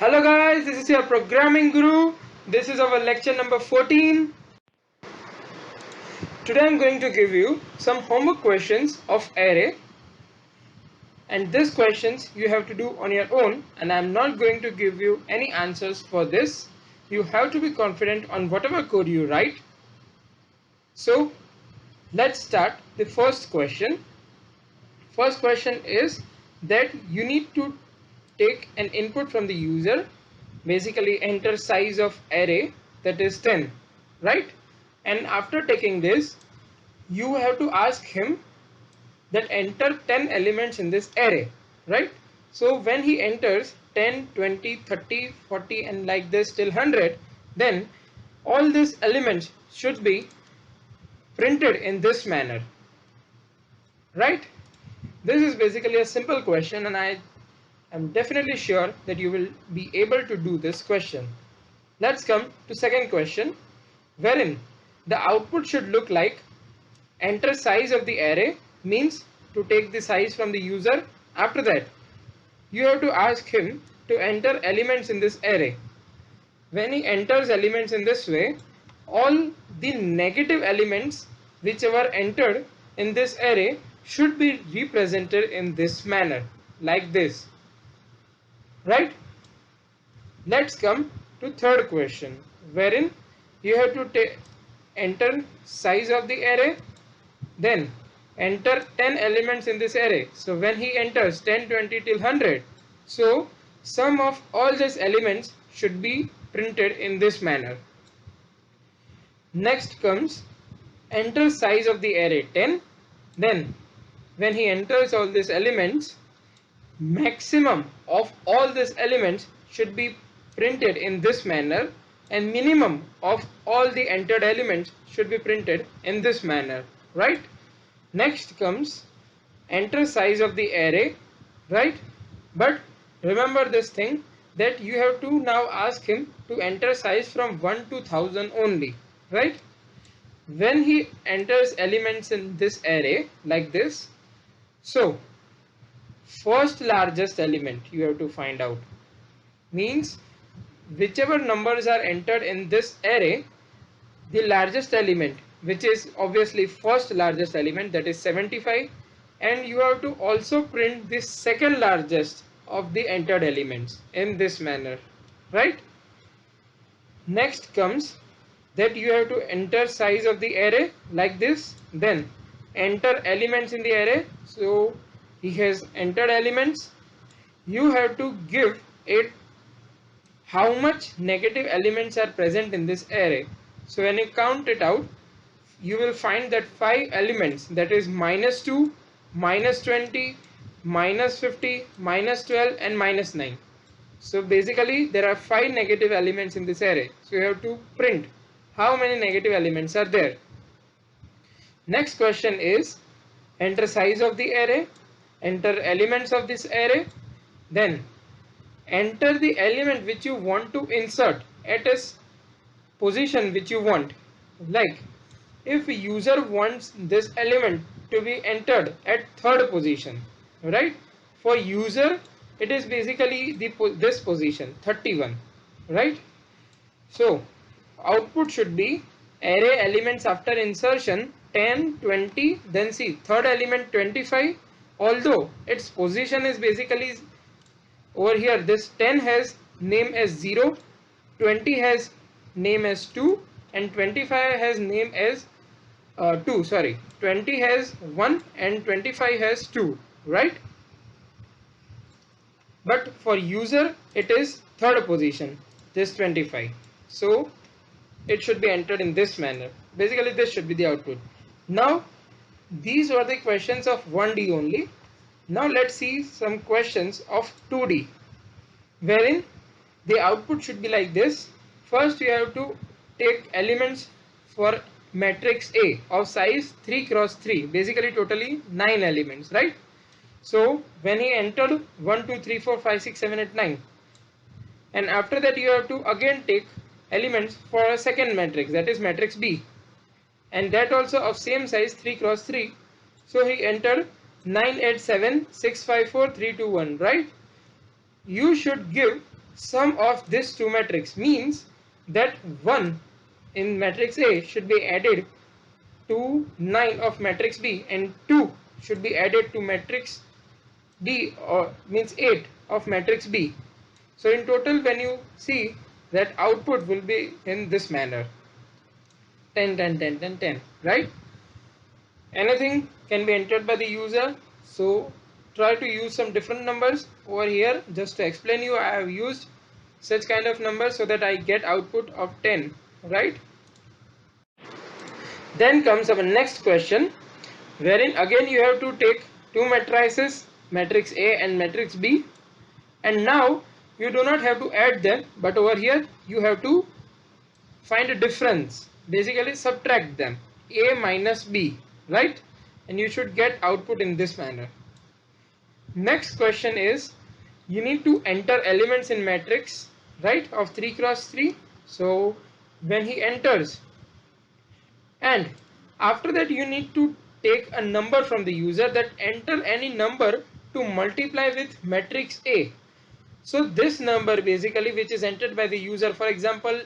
Hello guys, this is your programming guru. This is our lecture number 14. Today I'm going to give you some homework questions of array, and these questions you have to do on your own, and I'm not going to give you any answers for this. You have to be confident on whatever code you write. So let's start the first question. First question is that you need to take an input from the user, basically enter size of array, that is 10, right? And after taking this, you have to ask him that enter 10 elements in this array, right? So when he enters 10, 20, 30, 40 and like this till 100, then all these elements should be printed in this manner, right? This is basically a simple question, and I am definitely sure that you will be able to do this question. Let's come to second question, wherein the output should look like enter size of the array, means to take the size from the user. After that, you have to ask him to enter elements in this array. When he enters elements in this way, all the negative elements which were entered in this array should be represented in this manner, like this, right? Let's come to third question, wherein you have to enter size of the array, then enter 10 elements in this array. So when he enters 10, 20 till 100, so sum of all these elements should be printed in this manner. Next comes enter size of the array 10, then when he enters all these elements, maximum of all these elements should be printed in this manner, and minimum of all the entered elements should be printed in this manner, right? Next comes enter size of the array, right? But remember this thing, that you have to now ask him to enter size from 1 to 1000 only, right? When he enters elements in this array like this, so first largest element you have to find out, means whichever numbers are entered in this array, the largest element, which is obviously first largest element, that is 75, and you have to also print the second largest of the entered elements in this manner, right? Next comes that you have to enter size of the array like this, then enter elements in the array. So he has entered elements, you have to give it how much negative elements are present in this array. So when you count it out, you will find that 5 elements, that is -2, -20, -50, -12 and -9. So basically there are 5 negative elements in this array. So you have to print how many negative elements are there. Next question is enter size of the array, enter elements of this array, then enter the element which you want to insert at a position which you want. Like if user wants this element to be entered at third position, right? For user it is basically this position 31, right? So output should be array elements after insertion 10, 20, then see third element 25, although its position is basically over here. This 10 has name as 0, 20 has name as 2 and 25 has name as 2, sorry, 20 has 1 and 25 has 2, right? But for user it is third position, this 25. So it should be entered in this manner. Basically this should be the output. Now these were the questions of 1D only. Now let's see some questions of 2D, wherein the output should be like this. First you have to take elements for matrix A of size 3 cross 3, basically totally 9 elements, right? So when he entered 1, 2, 3, 4, 5, 6, 7, 8, 9, and after that you have to again take elements for a second matrix, that is matrix B, and that also of same size 3 cross 3. So he entered 9, 8, 7, 6, 5, 4, 3, 2, 1, right? You should give sum of this two matrix means that 1 in matrix A should be added to 9 of matrix B and 2 should be added to matrix D, or means 8 of matrix B. So in total, when you see, that output will be in this manner: 10 10 10 10 10, right? Anything can be entered by the user, so try to use some different numbers over here. Just to explain you, I have used such kind of numbers so that I get output of 10, right? Then comes our next question, wherein again you have to take two matrices, matrix A and matrix B, and now you do not have to add them, but over here you have to find a difference, basically subtract them, A minus B, right? And you should get output in this manner. Next question is, you need to enter elements in matrix, right, of 3 cross 3. So when he enters, and after that you need to take a number from the user, that enter any number to multiply with matrix A. So this number basically which is entered by the user, for example,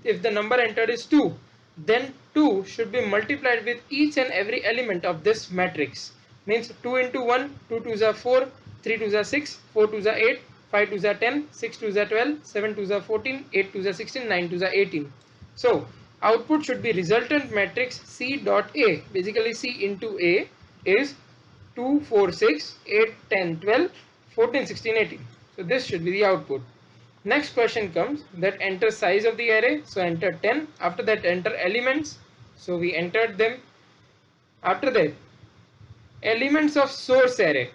if the number entered is 2, then 2 should be multiplied with each and every element of this matrix. Means 2 into 1, 2 2s are 4, 3 2s are 6, 4 2s are 8, 5 2s are 10, 6 2s are 12, 7 2s are 14, 8 2s are 16, 9 2s are 18. So output should be resultant matrix C dot A. Basically C into A is 2, 4, 6, 8, 10, 12, 14, 16, 18. So this should be the output. Next question comes, that enter size of the array. So enter 10. After that enter elements. So we entered them. After that elements of source array.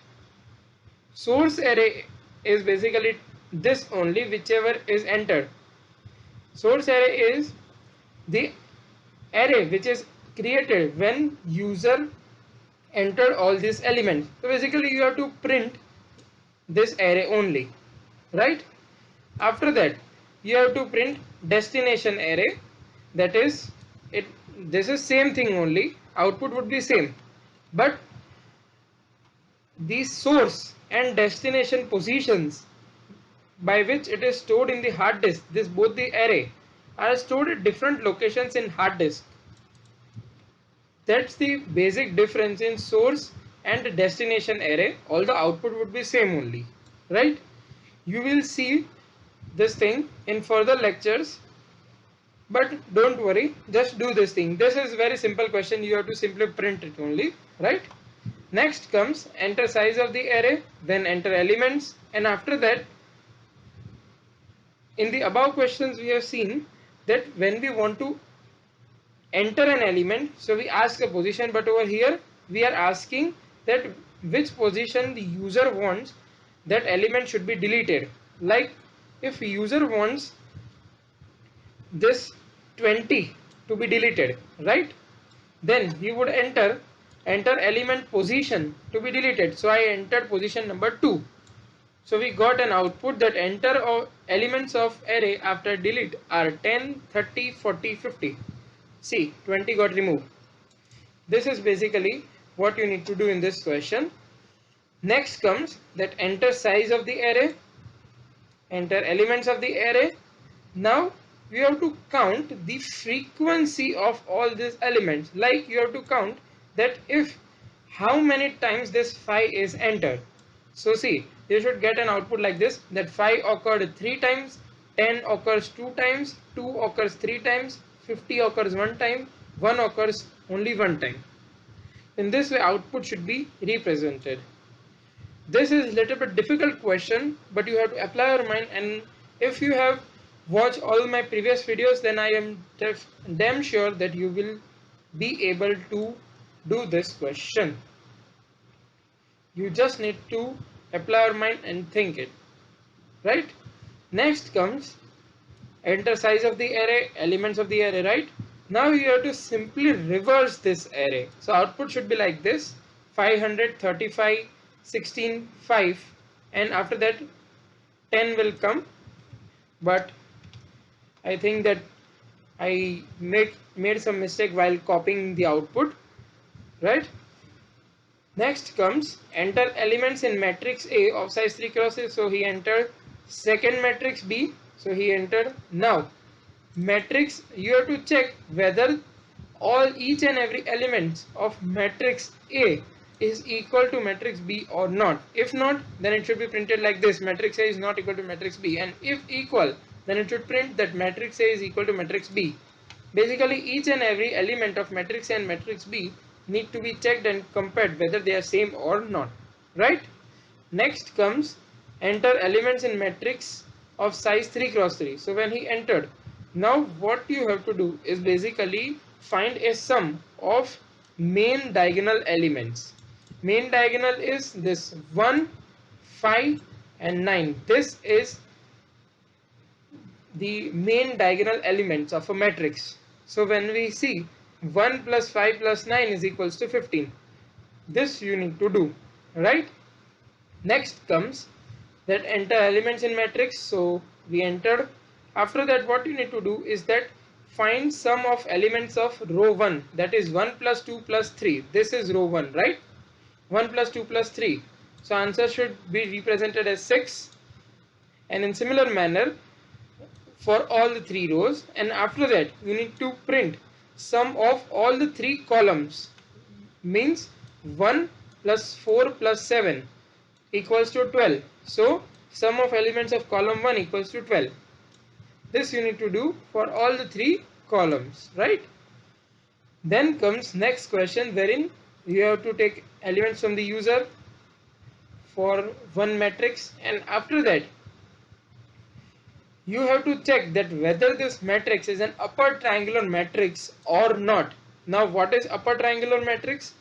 Source array is basically this only, whichever is entered. Source array is the array which is created when user entered all these elements. So basically you have to print this array only, right? After that you have to print destination array, that is it, this is same thing only, output would be same, but the source and destination positions by which it is stored in the hard disk, this both the array are stored at different locations in hard disk. That's the basic difference in source and destination array. All the output would be same only, right? You will see this thing in further lectures, but don't worry, just do this thing. This is very simple question, you have to simply print it only, right? Next comes enter size of the array, then enter elements, and after that, in the above questions we have seen that when we want to enter an element, so we ask a position, but over here we are asking that which position the user wants that element should be deleted. Like if user wants this 20 to be deleted, right, then he would enter element position to be deleted. So I entered position number 2. So we got an output that enter of elements of array after delete are 10, 30, 40, 50. See, 20 got removed. This is basically what you need to do in this question. Next comes that enter size of the array, enter elements of the array. Now we have to count the frequency of all these elements. Like you have to count that if how many times this 5 is entered. So see, you should get an output like this, that 5 occurred 3 times, 10 occurs 2 times, 2 occurs 3 times, 50 occurs 1 time, 1 occurs only 1 time. In this way output should be represented. This is a little bit difficult question, but you have to apply your mind, and if you have watched all my previous videos, then I am damn sure that you will be able to do this question. You just need to apply your mind and think it, right? Next comes enter size of the array, elements of the array, right? Now you have to simply reverse this array. So output should be like this: 535, 16, 5, and after that 10 will come, but I think that I made some mistake while copying the output, right? Next comes enter elements in matrix A of size 3 cross 3. So he entered second matrix B. So he entered. Now matrix, you have to check whether each and every element of matrix A is equal to matrix B or not. If not, then it should be printed like this: matrix A is not equal to matrix B. And if equal, then it should print that matrix A is equal to matrix B. Basically, each and every element of matrix A and matrix B need to be checked and compared whether they are same or not, right? Next comes enter elements in matrix of size 3 cross 3. So when he entered, now what you have to do is basically find a sum of main diagonal elements. Main diagonal is this 1, 5 and 9. This is the main diagonal elements of a matrix. So when we see 1 plus 5 plus 9 is equals to 15. This you need to do, right? Next comes that enter elements in matrix. So we entered. After that, what you need to do is that find sum of elements of row 1, that is 1 plus 2 plus 3. This is row 1, right? 1 plus 2 plus 3. So answer should be represented as 6. And in similar manner for all the 3 rows. And after that, you need to print sum of all the 3 columns. Means 1 plus 4 plus 7 equals to 12. So sum of elements of column 1 equals to 12. This you need to do for all the 3 columns, right? Then comes next question, wherein you have to take elements from the user for one matrix, and after that you have to check that whether this matrix is an upper triangular matrix or not. Now what is upper triangular matrix?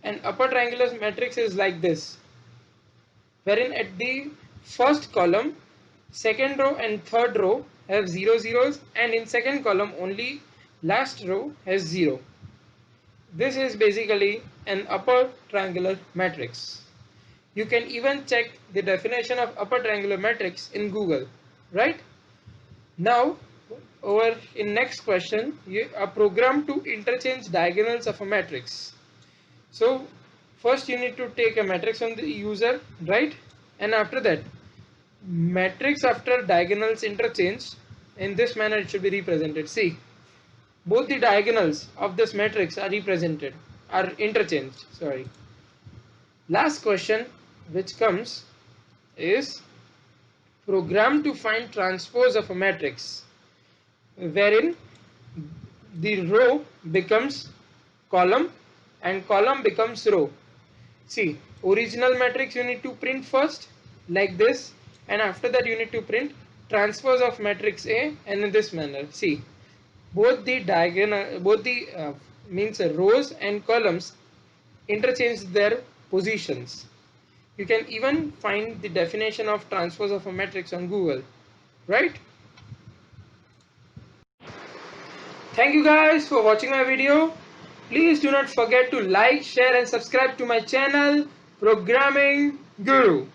An upper triangular matrix is like this, wherein at the first column, second row and third row have 0 zeros, and in second column only last row has 0. This is basically an upper triangular matrix. You can even check the definition of upper triangular matrix in Google, right? Now over in next question, you are programmed to interchange diagonals of a matrix. So first you need to take a matrix from the user, right? And after that, matrix after diagonals interchange, in this manner it should be represented. See, both the diagonals of this matrix are interchanged, sorry. Last question which comes is programmed to find transpose of a matrix, wherein the row becomes column and column becomes row. See, original matrix you need to print first like this, and after that you need to print transpose of matrix A, and in this manner. See, both the rows and columns interchange their positions. You can even find the definition of transpose of a matrix on Google, right? Thank you guys for watching my video. Please do not forget to like, share and subscribe to my channel, Programming Guru.